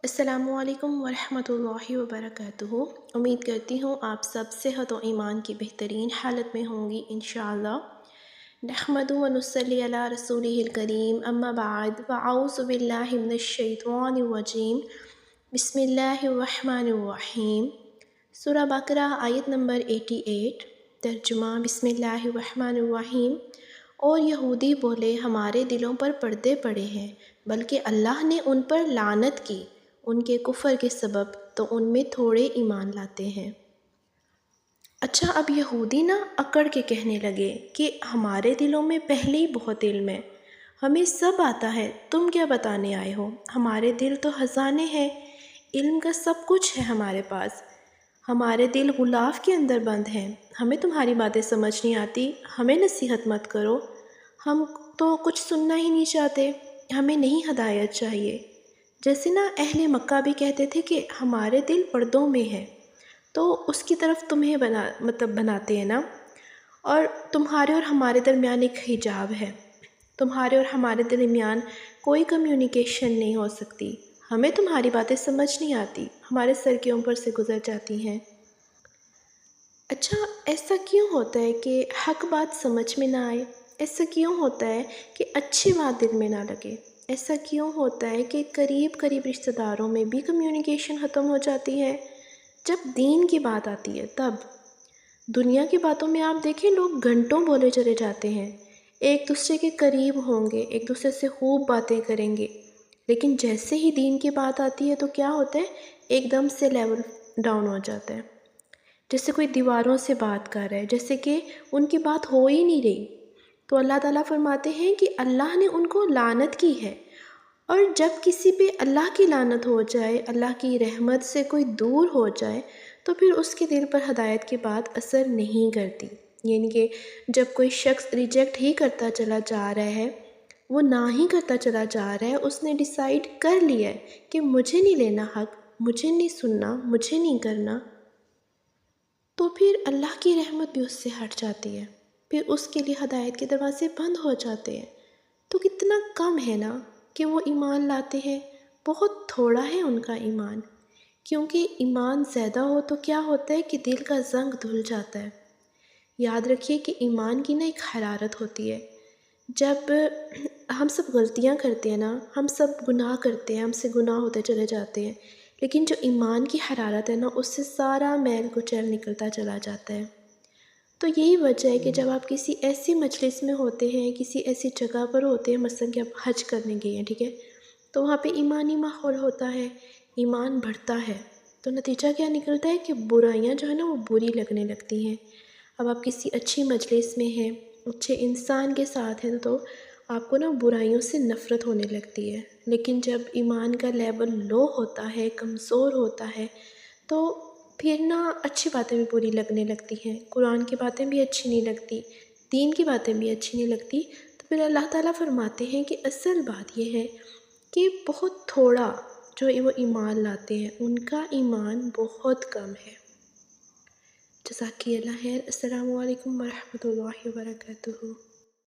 السلام علیکم ورحمۃ اللہ وبرکاتہ۔ امید کرتی ہوں آپ سب صحت و ایمان کی بہترین حالت میں ہوں گی انشاءاللہ۔ نحمدہ و نصلی علی رسولہ الکریم، اما بعد فاعوذ باللہ من الشیطان الرجیم، بسم اللہ الرحمن الرحیم۔ سورہ بقرہ آیت نمبر 88، ترجمہ بسم اللہ الرحمن الرحیم۔ اور یہودی بولے ہمارے دلوں پر پردے پڑے ہیں، بلکہ اللہ نے ان پر لعنت کی ان کے کفر کے سبب، تو ان میں تھوڑے ایمان لاتے ہیں۔ اچھا، اب یہودی اکڑ کے کہنے لگے کہ ہمارے دلوں میں پہلے ہی بہت علم ہے، ہمیں سب آتا ہے، تم کیا بتانے آئے ہو؟ ہمارے دل تو خزانے ہیں، علم کا سب کچھ ہے ہمارے پاس، ہمارے دل غلاف کے اندر بند ہیں، ہمیں تمہاری باتیں سمجھ نہیں آتی، ہمیں نصیحت مت کرو، ہم تو کچھ سننا ہی نہیں چاہتے، ہمیں نہیں ہدایت چاہیے۔ جیسے اہل مکہ بھی کہتے تھے کہ ہمارے دل پردوں میں ہے، تو اس کی طرف تمہیں بناتے ہیں اور تمہارے اور ہمارے درمیان ایک حجاب ہے، تمہارے اور ہمارے درمیان کوئی کمیونیکیشن نہیں ہو سکتی، ہمیں تمہاری باتیں سمجھ نہیں آتی، ہمارے سر کے اوپر سے گزر جاتی ہیں۔ اچھا، ایسا کیوں ہوتا ہے کہ حق بات سمجھ میں نہ آئے؟ ایسا کیوں ہوتا ہے کہ اچھی بات دل میں نہ لگے؟ ایسا کیوں ہوتا ہے کہ قریب رشتہ داروں میں بھی کمیونیکیشن ختم ہو جاتی ہے؟ جب دین کی بات آتی ہے تب دنیا کی باتوں میں آپ دیکھیں، لوگ گھنٹوں بولے چلے جاتے ہیں، ایک دوسرے کے قریب ہوں گے، ایک دوسرے سے خوب باتیں کریں گے، لیکن جیسے ہی دین کی بات آتی ہے تو کیا ہوتا ہے؟ ایک دم سے لیول ڈاؤن ہو جاتا ہے، جیسے کوئی دیواروں سے بات کر رہا ہے، جیسے کہ ان کی بات ہو ہی نہیں رہی۔ تو اللہ تعالیٰ فرماتے ہیں کہ اللہ نے ان کو لعنت کی ہے، اور جب کسی پہ اللہ کی لعنت ہو جائے، اللہ کی رحمت سے کوئی دور ہو جائے، تو پھر اس کے دل پر ہدایت کی بات اثر نہیں کرتی۔ یعنی کہ جب کوئی شخص ریجیکٹ ہی کرتا چلا جا رہا ہے، وہ نہ ہی کرتا چلا جا رہا ہے، اس نے ڈیسائیڈ کر لیا ہے کہ مجھے نہیں لینا حق، مجھے نہیں سننا، مجھے نہیں کرنا، تو پھر اللہ کی رحمت بھی اس سے ہٹ جاتی ہے، پھر اس کے لیے ہدایت کے دروازے بند ہو جاتے ہیں۔ تو کتنا کم ہے کہ وہ ایمان لاتے ہیں، بہت تھوڑا ہے ان کا ایمان، کیونکہ ایمان زیادہ ہو تو کیا ہوتا ہے کہ دل کا زنگ دھل جاتا ہے۔ یاد رکھیے کہ ایمان کی ایک حرارت ہوتی ہے، جب ہم سب غلطیاں کرتے ہیں ہم سب گناہ کرتے ہیں، ہم سے گناہ ہوتے چلے جاتے ہیں، لیکن جو ایمان کی حرارت ہے اس سے سارا میل کچیل نکلتا چلا جاتا ہے۔ تو یہی وجہ ہے کہ جب آپ کسی ایسی مجلس میں ہوتے ہیں، کسی ایسی جگہ پر ہوتے ہیں، مثلا کہ آپ حج کرنے گئے ہیں، ٹھیک ہے، تو وہاں پہ ایمانی ماحول ہوتا ہے، ایمان بڑھتا ہے، تو نتیجہ کیا نکلتا ہے کہ برائیاں جو ہے وہ بری لگنے لگتی ہیں۔ اب آپ کسی اچھی مجلس میں ہیں، اچھے انسان کے ساتھ ہیں، تو آپ کو برائیوں سے نفرت ہونے لگتی ہے، لیکن جب ایمان کا لیول لو ہوتا ہے، کمزور ہوتا ہے، تو پھر اچھی باتیں بھی بری لگنے لگتی ہیں، قرآن کی باتیں بھی اچھی نہیں لگتی، دین کی باتیں بھی اچھی نہیں لگتی۔ تو پھر اللہ تعالیٰ فرماتے ہیں کہ اصل بات یہ ہے کہ بہت تھوڑا جو وہ ایمان لاتے ہیں، ان کا ایمان بہت کم ہے۔ جزاک اللہ خیر۔ السلام علیکم ورحمۃ اللہ وبرکاتہ۔